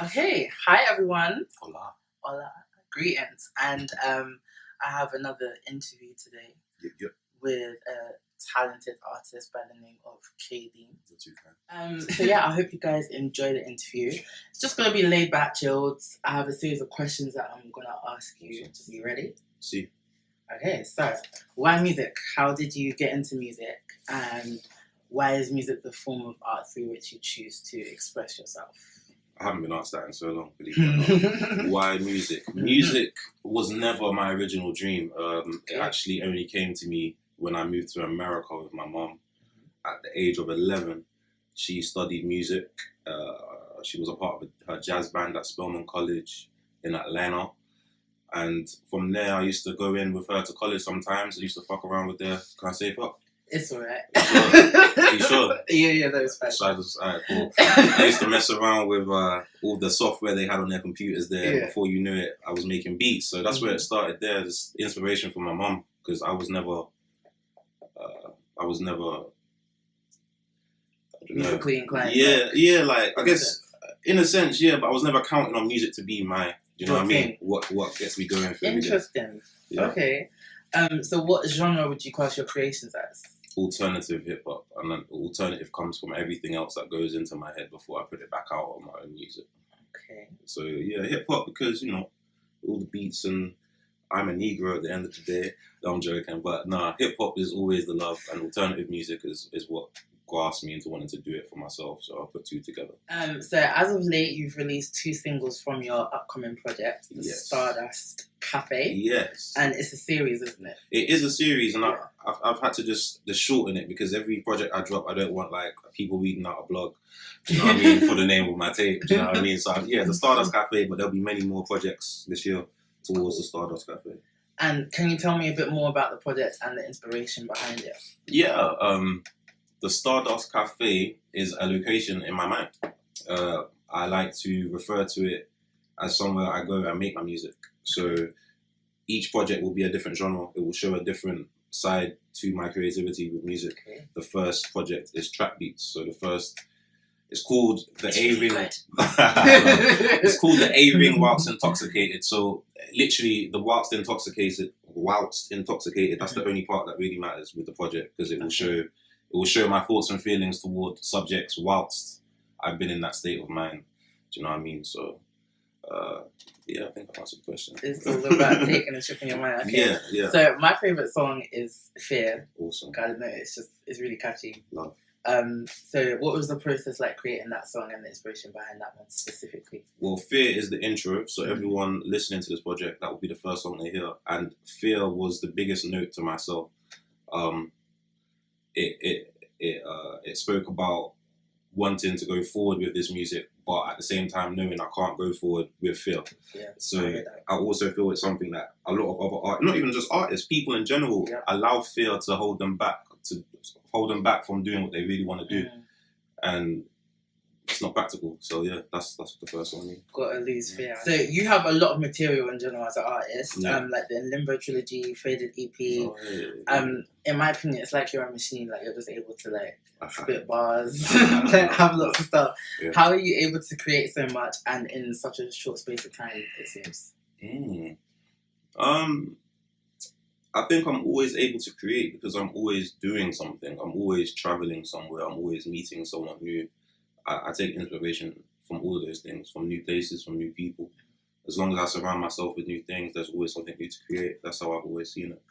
Okay, hi everyone. Hola. Hola, greetings. And I have another interview today with a talented artist by the name of Kdeem. So yeah, I hope you guys enjoy the interview. It's just gonna be laid back, chilled. I have a series of questions that I'm gonna ask you. Just you ready? See. Okay, so why music? How did you get into music? And why is music the form of art through which you choose to express yourself? I haven't been asked that in so long, believe it or not. Why music? Music was never my original dream. It actually only came to me when I moved to America with my mom. At the age of 11, she studied music. She was a part of her jazz band at Spelman College in Atlanta. And from there, I used to go in with her to college sometimes. I used to fuck around with her. Can I say fuck? It's alright. Are you sure? Yeah, that was fine. Alright, cool. I used to mess around with all the software they had on their computers there. Yeah. Before you knew it, I was making beats. So that's where it started there. This inspiration from my mum, because I was never musically inclined. Yeah, like, I guess, in a sense, yeah, but I was never counting on music to be my, you know what I mean? What gets me going for Interesting. Yeah. Okay. So what genre would you class your creations as? Alternative hip hop, and then alternative comes from everything else that goes into my head before I put it back out on my own music. Okay. So yeah, hip hop, because all the beats, and I'm a Negro at the end of the day. I'm joking, but nah, hip hop is always the love, and alternative music is what grasped me into wanting to do it for myself. So I'll put two together. So as of late, you've released 2 singles from your upcoming project, the Stardust Cafe. Yes. And it's a series, isn't it? It is a series, and I've had to just shorten it, because every project I drop, I don't want like people reading out a blog. Do you know what I mean? For the name of my tape. Do you know what I mean? So yeah, the Stardust Cafe, but there'll be many more projects this year towards the Stardust Cafe. And can you tell me a bit more about the project and the inspiration behind it? Yeah, the Stardust Cafe is a location in my mind. I like to refer to it as somewhere I go and make my music. So each project will be a different genre. It will show a different side to my creativity with music. Okay. The first project is Trap Beats. So it's called the A-Ring. It's called the A-Ring Whilst Intoxicated. So literally the whilst intoxicated, that's the only part that really matters with the project, because it will show my thoughts and feelings toward subjects whilst I've been in that state of mind. Do you know what I mean? So yeah, I think I answered the question. It's all about taking a trip in your mind. Okay. Yeah. So my favourite song is Fear. Awesome. I don't know, it's really catchy. Love. So what was the process like creating that song and the inspiration behind that one specifically? Well, Fear is the intro, so everyone listening to this project, that will be the first song they hear. And Fear was the biggest note to myself. It spoke about wanting to go forward with this music, but at the same time knowing I can't go forward with fear. Yeah, so I also feel it's something that a lot of other artists, not even just artists, people in general, allow fear to hold them back from doing what they really want to do, and it's not practical. So yeah, that's the first one. Gotta lose fear. So you have a lot of material in general as an artist, like the Limbo trilogy, Faded EP. In my opinion, it's like you're a machine. Like you're just able to like spit bars, have lots of stuff. Yeah. How are you able to create so much and in such a short space of time? It seems. I think I'm always able to create because I'm always doing something. I'm always traveling somewhere. I'm always meeting someone new. I take inspiration from all of those things, from new places, from new people. As long as I surround myself with new things, there's always something new to create. That's how I've always seen it.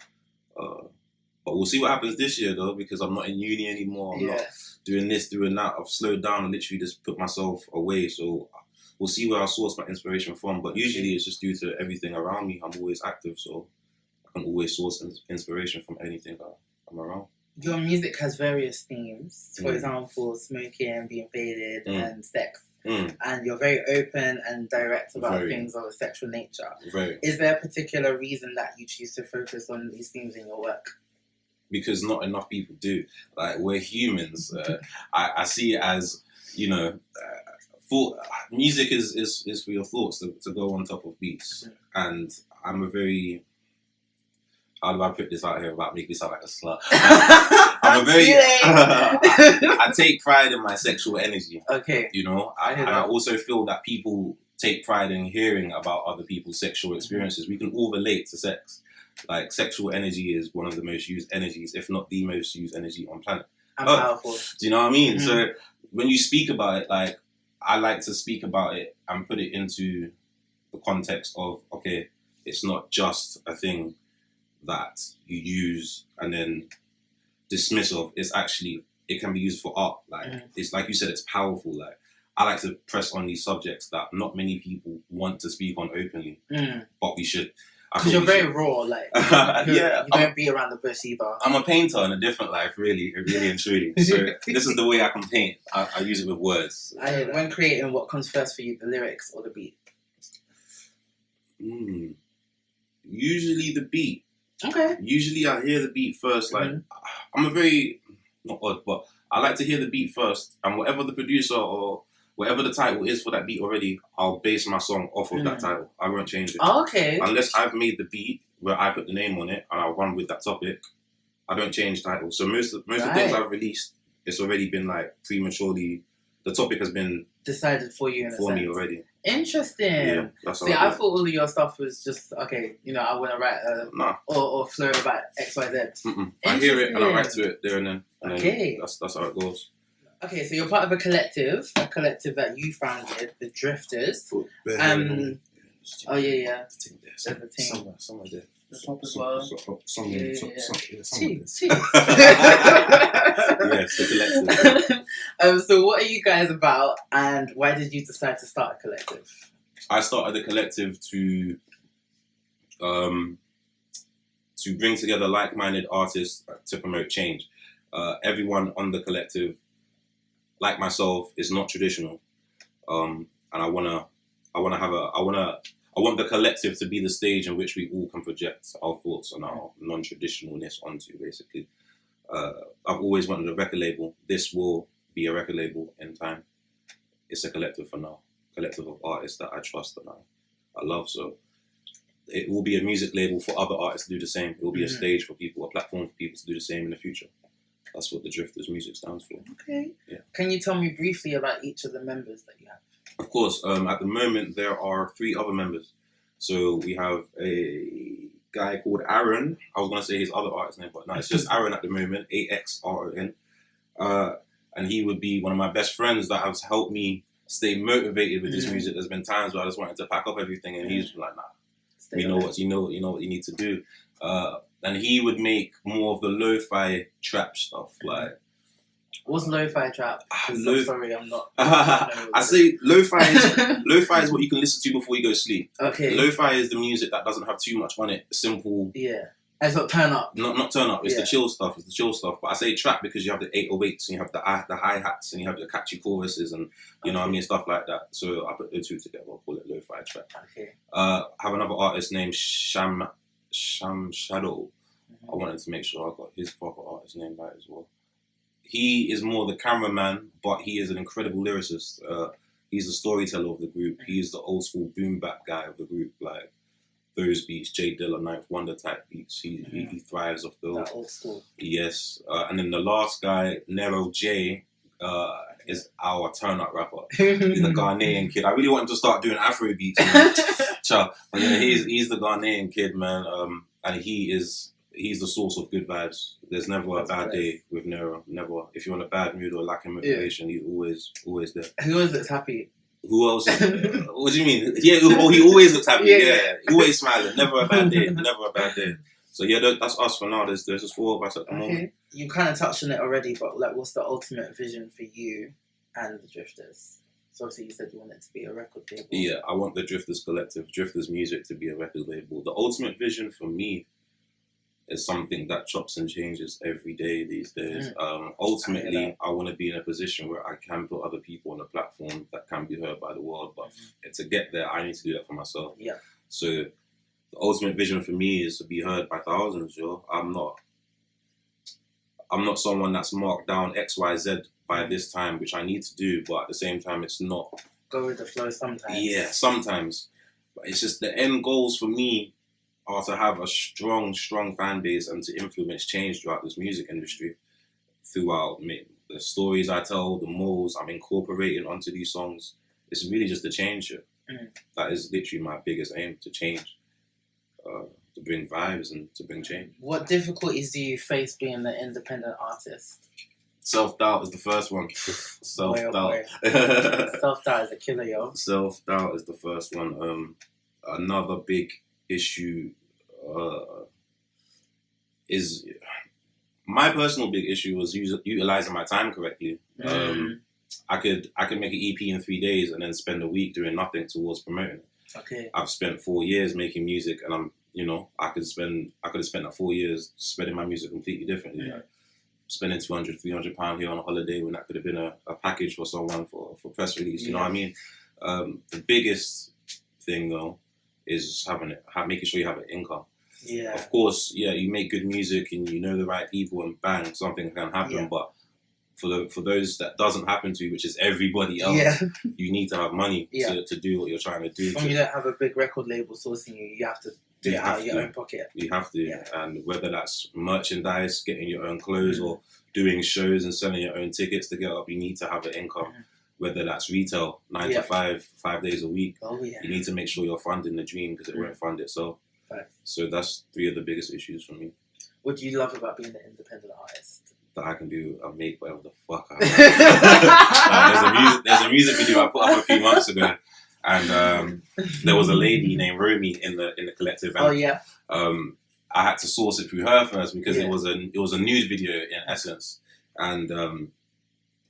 But we'll see what happens this year, though, because I'm not in uni anymore. I'm not doing this, doing that. I've slowed down and literally just put myself away. So we'll see where I source my inspiration from. But usually it's just due to everything around me. I'm always active, so I can always source inspiration from anything that I'm around. Your music has various themes. For example, smoking, being faded, and sex. And you're very open and direct about things of a sexual nature. Is there a particular reason that you choose to focus on these themes in your work? Because not enough people do. Like, we're humans. I see it as, music is for your thoughts to go on top of beats. And I'm a very... How do I put this out here without making me sound like a slut? I take pride in my sexual energy. Okay. You know, I also feel that people take pride in hearing about other people's sexual experiences. We can all relate to sex. Like, sexual energy is one of the most used energies, if not the most used energy on planet Earth. Powerful. Do you know what I mean? So when you speak about it, like, I like to speak about it and put it into the context of, okay, it's not just a thing that you use and then dismiss of. It's actually, it can be used for art. Like, it's like you said, it's powerful. Like, I like to press on these subjects that not many people want to speak on openly, but we should. Because you're very raw, like, you don't beat around the bush either. I'm a painter in a different life, really and truly. So this is the way I can paint. I use it with words. When creating, what comes first for you, the lyrics or the beat? Usually the beat. Okay. Usually I hear the beat first. Like, I'm a very, not odd, but I like to hear the beat first, and whatever the producer or whatever the title is for that beat already, I'll base my song off of that title. I won't change it. Oh, okay. Unless I've made the beat where I put the name on it and I'll run with that topic, I don't change titles. So most of the things I've released, it's already been like prematurely, the topic has been decided for you for me already. Interesting. Yeah, that's See, I thought all of your stuff was just, okay, you know, I want to write or flow about X, Y, Z. I hear it and I write to it there and then. And okay. Then that's how it goes. Okay, so you're part of a collective that you founded, the Drifters. Oh yeah. There's a team. Somewhere there. The top as well. Somewhere. Yes, the collective. So what are you guys about, and why did you decide to start a collective? I started a collective to bring together like-minded artists to promote change. Everyone on the collective, like myself, is not traditional, and I want the collective to be the stage in which we all can project our thoughts and our non-traditionalness onto, basically. I've always wanted a record label. This will be a record label in time. It's a collective for now. Collective of artists that I trust and I love. So it will be a music label for other artists to do the same. It will be a stage for people, a platform for people to do the same in the future. That's what the Drifters music stands for. Okay. Yeah. Can you tell me briefly about each of the members that you have? Of course. At the moment, there are 3 other members. So we have a guy called Aaron. I was going to say his other artist name, but no, it's just Aaron at the moment, AXRON. And he would be one of my best friends that has helped me stay motivated with this music. There's been times where I just wanted to pack up everything, and he's like, nah, you know what you need to do. And he would make more of the lo-fi trap stuff, like. What's lo-fi trap? Sorry, I'm not. I say lo-fi is what you can listen to before you go to sleep. Okay. Lo-fi is the music that doesn't have too much on it. Simple. Yeah. It's not turn up. Not turn up. It's the chill stuff. But I say trap because you have the 808s and you have the hi-hats and you have the catchy choruses and you know what I mean, stuff like that. So I put the 2 together. I'll call it lo-fi trap. Okay. I have another artist named Sham Shadow. I wanted to make sure I got his proper artist name right as well. He is more the cameraman, but he is an incredible lyricist. He's the storyteller of the group. He is the old school boom bap guy of the group, like those beats, J Dilla, Ninth Wonder type beats. He thrives off those. That old school. Yes. And then the last guy, Nero J, is our turn-up rapper. He's the Ghanaian kid. I really want him to start doing Afro beats. But yeah, he's the Ghanaian kid, man. And he's the source of good vibes. There's never a bad day with Nero. Never. If you're in a bad mood or lacking motivation, he's always there. He always looks happy. Who else? What do you mean? Yeah, he always looks happy. Yeah. Always smiling. Never a bad day. Never a bad day. So yeah, that's us for now. There's just 4 of us at the moment. You kind of touched on it already, but like, what's the ultimate vision for you and the Drifters? So obviously you said you want it to be a record label. Yeah, I want the Drifters collective, Drifters music to be a record label. The ultimate vision for me is something that chops and changes every day these days. Ultimately, I want to be in a position where I can put other people on a platform that can be heard by the world. But to get there, I need to do that for myself. Yeah. So the ultimate vision for me is to be heard by thousands. Yo, I'm not someone that's marked down XYZ by this time, which I need to do. But at the same time, it's not. Go with the flow sometimes. Yeah, sometimes. But it's just the end goals for me are to have a strong fan base and to influence change throughout this music industry. throughout the stories I tell, the morals I'm incorporating onto these songs. It's really just to change it. That is literally my biggest aim, to change, to bring vibes and to bring change. What difficulties do you face being an independent artist? Self-doubt is the first one. Self-doubt. Self-doubt is a killer, yo. Self-doubt is the first one. Another big issue is... My personal big issue was utilizing my time correctly. I could make an EP in 3 days and then spend a week doing nothing towards promoting it. Okay. I've spent 4 years making music, and I could have spent that 4 years spending my music completely differently. Like spending £200-300 here on a holiday when that could have been a package for someone for press release. You know what I mean? The biggest thing though is making sure you have an income. Yeah. Of course, you make good music and you know the right people, and bang, something can happen. Yeah. But for those that doesn't happen to, which is everybody else, you need to have money to do what you're trying to do. When you don't have a big record label sourcing you, you have to do it out of your own pocket. You have to, and whether that's merchandise, getting your own clothes, or doing shows and selling your own tickets to get up, you need to have an income. Whether that's retail, 9 to 5, 5 days a week, you need to make sure you're funding the dream, because it won't fund itself. So that's 3 of the biggest issues for me. What do you love about being an independent artist? That I can do and make whatever the fuck I want. There's a music video I put up a few months ago, and there was a lady named Romy in the collective. And, I had to source it through her first, because it was a news video in essence, and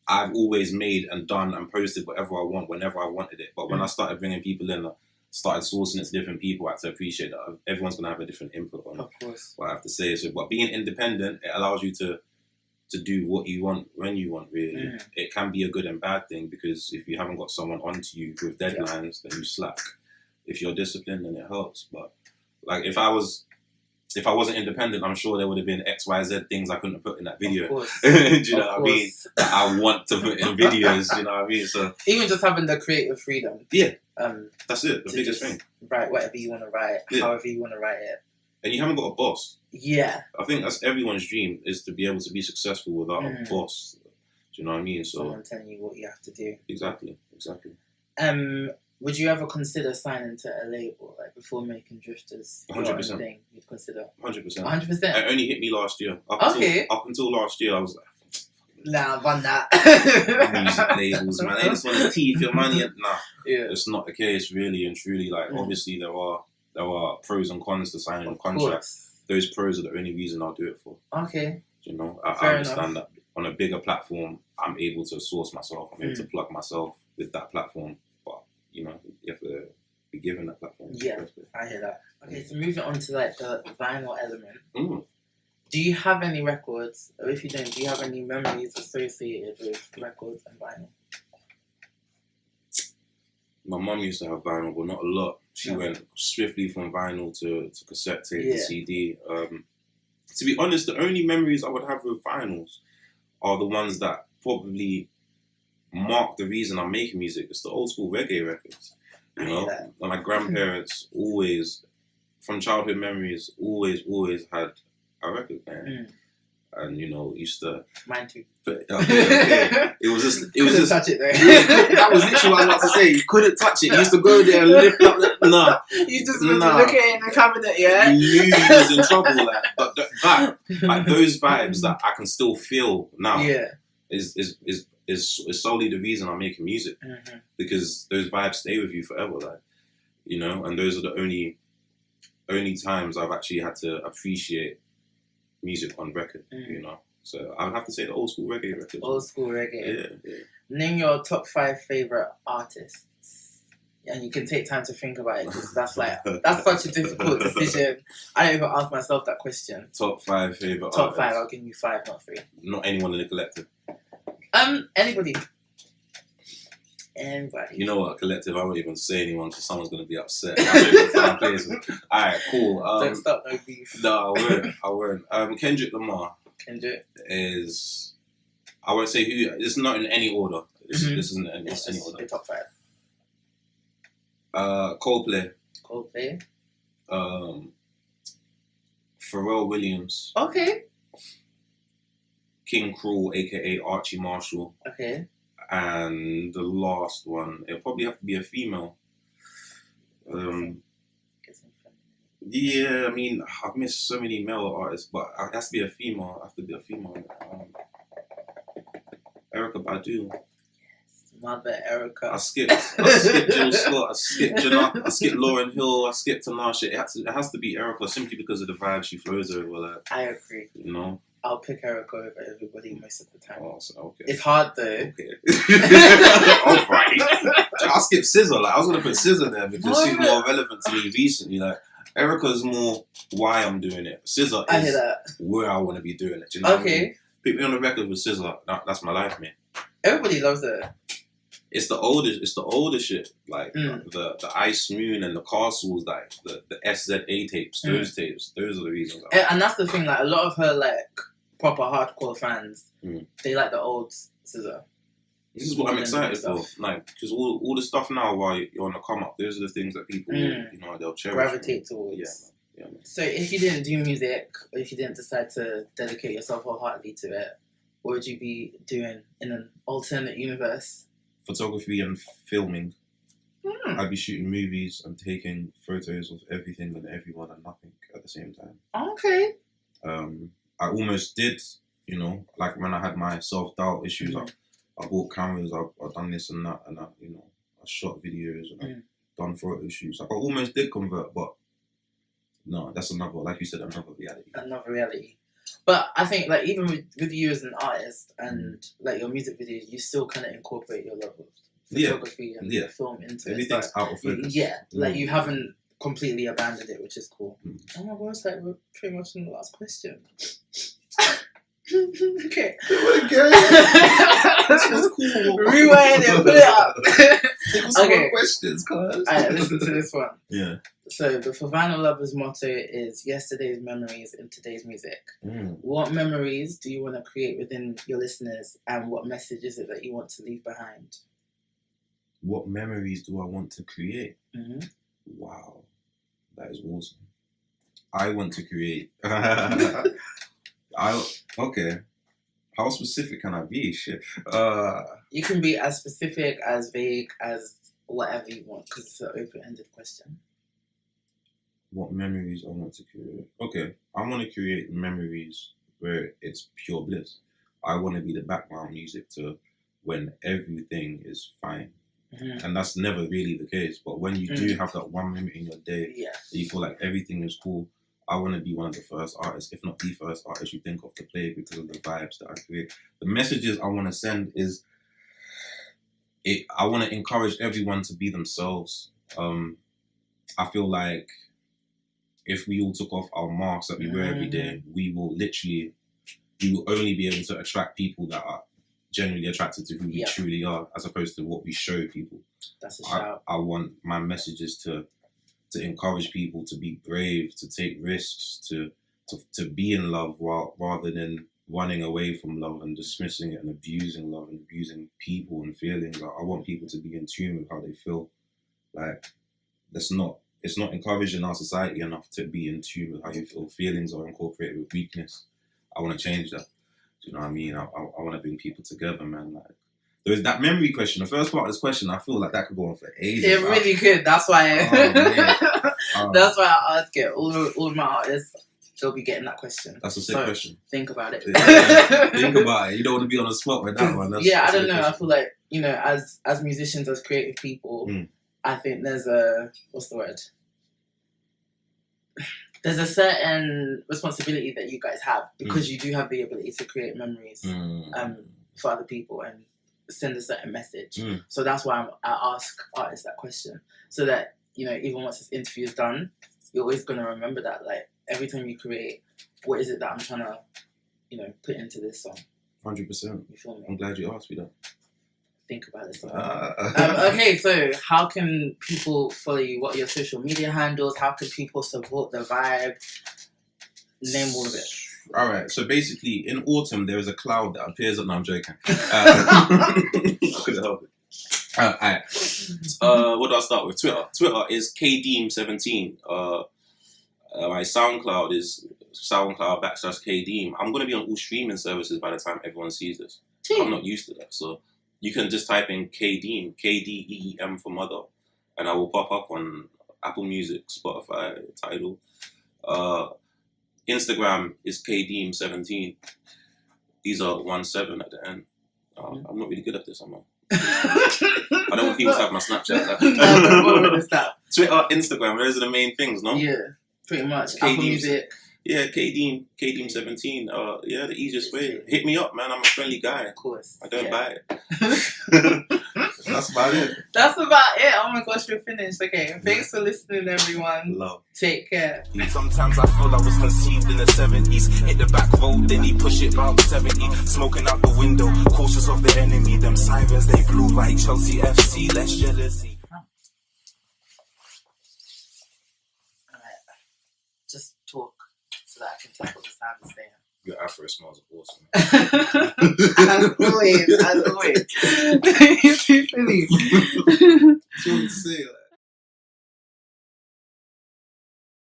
I've always made and done and posted whatever I want whenever I wanted it. But when I started bringing people in, started sourcing it to different people, I had to appreciate that everyone's going to have a different input on what I have to say. So, but being independent, it allows you to do what you want when you want, really. It can be a good and bad thing, because if you haven't got someone onto you with deadlines, then you slack. If you're disciplined, then it helps. But like if I wasn't independent, I'm sure there would have been X, Y, Z things I couldn't have put in that video. Do you know what I mean? That I want to put in videos. Do you know what I mean? So even just having the creative freedom. Yeah. That's it. The biggest thing. Write whatever you want to write, however you want to write it. And you haven't got a boss. Yeah. I think that's everyone's dream, is to be able to be successful without a boss. Do you know what I mean? So someone telling you what you have to do. Exactly. Would you ever consider signing to a label, like before making Drifters? 100%. Thing, you'd consider 100%. 100%. It only hit me last year. Up until last year, I was like, nah, run that. Music labels, man. They just want to teeth your money. Nah, it's not the case, really and truly. Like, obviously, there are pros and cons to signing a contract. Those pros are the only reason I'll do it for. Okay. You know, I understand that on a bigger platform, I'm able to source myself. I'm able to plug myself with that platform. But, you know, you have to be given that platform. Yeah, I hear that. Okay, so moving on to like the vinyl element. Do you have any records, or if you don't, do you have any memories associated with records and vinyl? My mum used to have vinyl, but not a lot. She went swiftly from vinyl to cassette tape to CD. To be honest, the only memories I would have with vinyls are the ones that probably mark the reason I'm making music. It's the old school reggae records. You know, and my grandparents always, from childhood memories, always had a record player. And you know, used to. Mine too. But, it was just. Touch it there. That was literally what I was about to say. You couldn't touch it. You used to go there and lift up. You just look at it in the cabinet, yeah. You knew you was in trouble, like. But like those vibes that I can still feel now. Is solely the reason I'm making music, because those vibes stay with you forever, like, you know. And those are the only times I've actually had to appreciate music on record, you know. So I would have to say the old school reggae records. Old school reggae. Yeah. Name your top 5 favorite artists, and you can take time to think about it, because that's such a difficult decision. I don't even ask myself that question. Top 5 favorite artists. Top 5. I'll give you 5, not 3. Not anyone in the collective. Anybody. You know what, collective, I won't even say anyone, because someone's going to be upset. Alright, cool. Don't start no beef. No, I won't. Kendrick Lamar. Kendrick is, I won't say who, it's not in any order. This isn't in any order. The top 5. Coldplay. Coldplay. Pharrell Williams. Okay. King Cruel, aka Archie Marshall. Okay. And the last one, it'll probably have to be a female. Yeah, I mean, I've missed so many male artists, but it has to be a female. Erykah Badu. Yes, Mother Erykah. I skipped Jill Scott. I skipped Janelle. I skipped Lauryn Hill. I skipped Tinashe. It has to be Erykah simply because of the vibe she flows over. Like, I agree. You know. I'll pick Erykah over everybody most of the time. Oh, so, okay. It's hard though. Okay. All right. I skipped SZA. Like I was gonna put SZA there because she's more relevant to me recently. Like Erykah's more why I'm doing it. SZA is where I want to be doing it. Do you know what I mean? Pick me on the record with SZA. That's my life, man. Everybody loves it. It's the older shit, like the Ice Moon and the Castles, like the SZA tapes. Those tapes, those are the reasons. And that's the thing, like a lot of her like proper hardcore fans, they like the old SZA. This is what I'm excited for, like because all the stuff now while you're on the come up, those are the things that people they'll cherish, gravitate towards. Yeah. So if you didn't do music, or if you didn't decide to dedicate yourself wholeheartedly to it, what would you be doing in an alternate universe? Photography and filming. I'd be shooting movies and taking photos of everything and everyone and nothing at the same time. Okay. I almost did, like when I had my self-doubt issues, I bought cameras, I've done this and that, and I shot videos and I've done photo shoots. Like I almost did convert, but no, that's another, like you said, another reality. Another reality. But I think, like, even with you as an artist and like your music videos, you still kind of incorporate your love of photography and film into it. Everything's out of focus. Like you haven't completely abandoned it, which is cool. Oh my gosh, like we're pretty much in the last question. Okay. That's cool. Rewind and put it up. Okay. Questions, guys. Alright, listen to this one. Yeah. So the Havana Lovers motto is yesterday's memories in today's music. What memories do you want to create within your listeners, and what message is it that you want to leave behind? What memories do I want to create? Wow, that is awesome. I want to create. Okay. How specific can I be? Shit. You can be as specific, as vague, as whatever you want, because it's an open-ended question. What memories I want to create? Okay, I want to create memories where it's pure bliss. I want to be the background music to when everything is fine. And that's never really the case. But when you do have that one moment in your day that you feel like everything is cool, I want to be one of the first artists, if not the first artist you think of to play because of the vibes that I create. The messages I want to send is, I want to encourage everyone to be themselves. I feel like if we all took off our masks that we wear every day, we will only be able to attract people that are genuinely attracted to who we truly are, as opposed to what we show people. That's a shout. I want my messages to encourage people to be brave, to take risks, to be in love rather than running away from love and dismissing it and abusing love and abusing people and feelings. Like, I want people to be in tune with how they feel. Like, it's not encouraged in our society enough to be in tune with how you feel. Feelings are incorporated with weakness. I want to change that. Do you know what I mean? I want to bring people together, man. Like, there's that memory question. The first part of this question, I feel like that could go on for ages. It really could. That's why. That's why I ask it. All of my artists, they'll be getting that question. That's a sick question. Think about it. Think about it. You don't want to be on the spot with that one. I don't know. Question. I feel like, as musicians, as creative people, I think there's what's the word? There's a certain responsibility that you guys have because you do have the ability to create memories for other people and send a certain message. So that's why I ask artists that question, so that even once this interview is done, you're always gonna remember that. Like, every time you create, what is it that I'm trying to put into this song? 100%. You feel me? I'm glad you asked me that. Think about it. Okay, so how can people follow you? What are your social media handles? How can people support the vibe? Name all of it. All right, so basically, in autumn, there is a cloud that appears. No, I'm joking. I couldn't help it. All right. What do I start with? Twitter is Kdeem17. My SoundCloud is SoundCloud /Kdeem. I'm gonna be on all streaming services by the time everyone sees this. I'm not used to that, so you can just type in Kdeem, Kdeem for mother, and I will pop up on Apple Music, Spotify, Tidal. Instagram is Kdeem17. These are 17 at the end. I'm not really good at this, am I? I don't want people to have my Snapchat. Twitter, Instagram, those are the main things, no? Yeah, pretty much. Apple Music. Yeah, Kdeem17. Yeah, the easiest way. Hit me up, man. I'm a friendly guy. Of course. I don't buy it. That's about it. That's about it. Oh my gosh, we're finished. Okay, thanks for listening, everyone. Love. Take care. Sometimes I feel I was conceived in the 70s. Hit the back road, then he push it about 70. Smoking out the window, cautious of the enemy. Them sirens, they blew like Chelsea FC. Less jealousy. Alright. Just talk so that I can tackle the sound of staying. Your afro smells awesome. As always. You're too silly. What do you want to say?